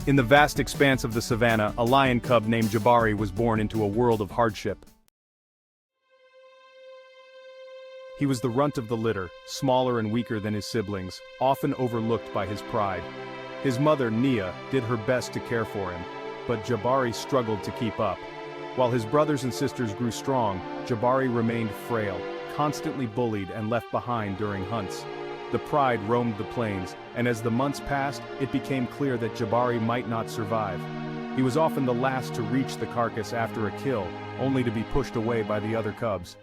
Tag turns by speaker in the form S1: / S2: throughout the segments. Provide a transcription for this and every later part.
S1: In the vast expanse of the savannah, a lion cub named Jabari was born into a world of hardship. He was the runt of the litter, smaller and weaker than his siblings, often overlooked by his pride. His mother, Nia, did her best to care for him, but Jabari struggled to keep up. While his brothers and sisters grew strong, Jabari remained frail, constantly bullied and left behind during hunts. The pride roamed the plains, and as the months passed, it became clear that Jabari might not survive. He was often the last to reach the carcass after a kill, only to be pushed away by the other cubs.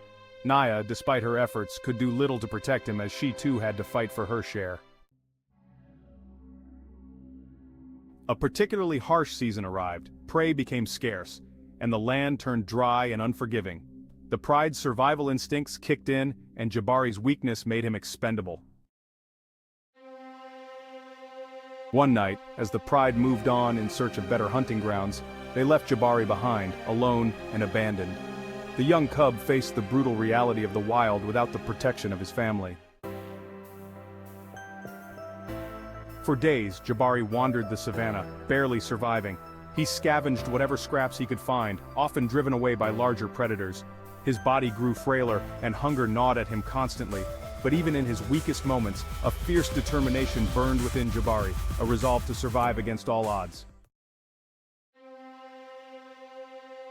S1: Nia, despite her efforts, could do little to protect him as she too had to fight for her share. A particularly harsh season arrived, prey became scarce, and the land turned dry and unforgiving. The pride's survival instincts kicked in, and Jabari's weakness made him expendable. One night, as the pride moved on in search of better hunting grounds, they left Jabari behind, alone and abandoned. The young cub faced the brutal reality of the wild without the protection of his family. For days, Jabari wandered the savannah, barely surviving. He scavenged whatever scraps he could find, often driven away by larger predators. His body grew frailer, and hunger gnawed at him constantly. But even in his weakest moments, a fierce determination burned within Jabari, a resolve to survive against all odds.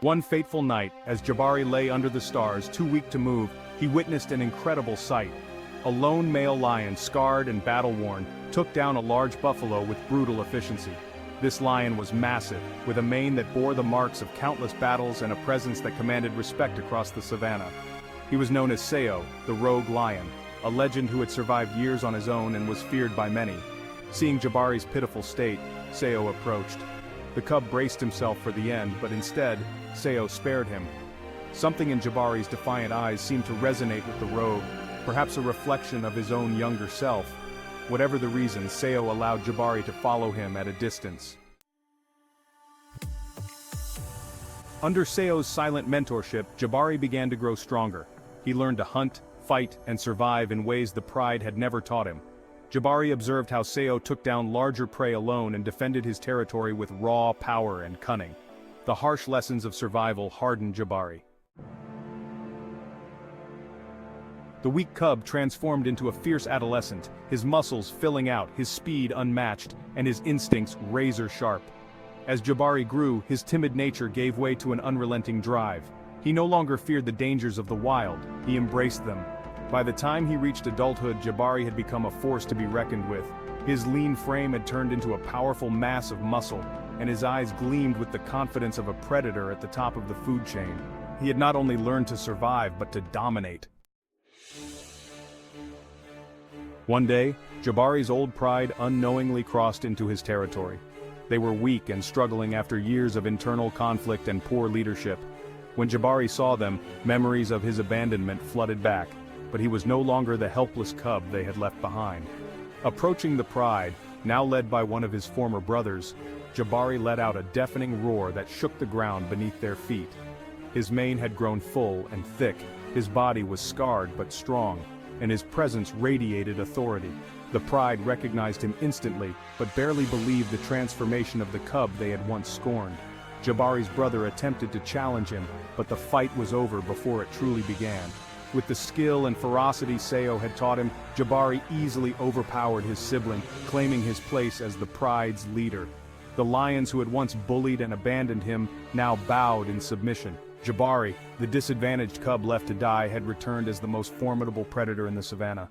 S1: One fateful night, as Jabari lay under the stars, too weak to move, he witnessed an incredible sight. A lone male lion, scarred and battle-worn, took down a large buffalo with brutal efficiency. This lion was massive, with a mane that bore the marks of countless battles and a presence that commanded respect across the savannah. He was known as Sayo, the rogue lion, a legend who had survived years on his own and was feared by many. Seeing Jabari's pitiful state, Sayo approached. The cub braced himself for the end, but instead, Sayo spared him. Something in Jabari's defiant eyes seemed to resonate with the rogue, perhaps a reflection of his own younger self. Whatever the reason, Sayo allowed Jabari to follow him at a distance. Under Sayo's silent mentorship, Jabari began to grow stronger. He learned to hunt, fight, and survive in ways the pride had never taught him. Jabari observed how Sayo took down larger prey alone and defended his territory with raw power and cunning. The harsh lessons of survival hardened Jabari. The weak cub transformed into a fierce adolescent, his muscles filling out, his speed unmatched, and his instincts razor-sharp. As Jabari grew, his timid nature gave way to an unrelenting drive. He no longer feared the dangers of the wild, he embraced them. By the time he reached adulthood, Jabari had become a force to be reckoned with. His lean frame had turned into a powerful mass of muscle, and his eyes gleamed with the confidence of a predator at the top of the food chain. He had not only learned to survive, but to dominate. One day, Jabari's old pride unknowingly crossed into his territory. They were weak and struggling after years of internal conflict and poor leadership. When Jabari saw them, memories of his abandonment flooded back, but he was no longer the helpless cub they had left behind. Approaching the pride, now led by one of his former brothers, Jabari let out a deafening roar that shook the ground beneath their feet. His mane had grown full and thick, his body was scarred but strong, and his presence radiated authority. The pride recognized him instantly, but barely believed the transformation of the cub they had once scorned. Jabari's brother attempted to challenge him, but the fight was over before it truly began. With the skill and ferocity Sayo had taught him, Jabari easily overpowered his sibling, claiming his place as the pride's leader. The lions who had once bullied and abandoned him now bowed in submission. Jabari, the disadvantaged cub left to die, had returned as the most formidable predator in the savannah.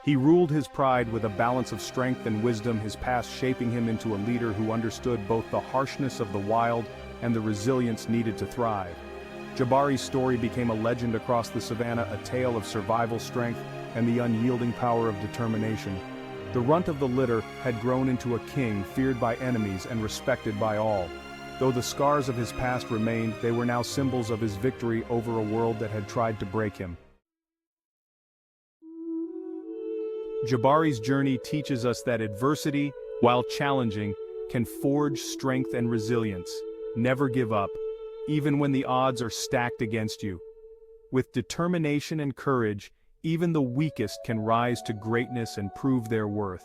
S1: He ruled his pride with a balance of strength and wisdom, his past shaping him into a leader who understood both the harshness of the wild and the resilience needed to thrive. Jabari's story became a legend across the savannah, a tale of survival strength and the unyielding power of determination. The runt of the litter had grown into a king feared by enemies and respected by all. Though the scars of his past remained, they were now symbols of his victory over a world that had tried to break him. Jabari's journey teaches us that adversity, while challenging, can forge strength and resilience. Never give up, even when the odds are stacked against you. With determination and courage, even the weakest can rise to greatness and prove their worth.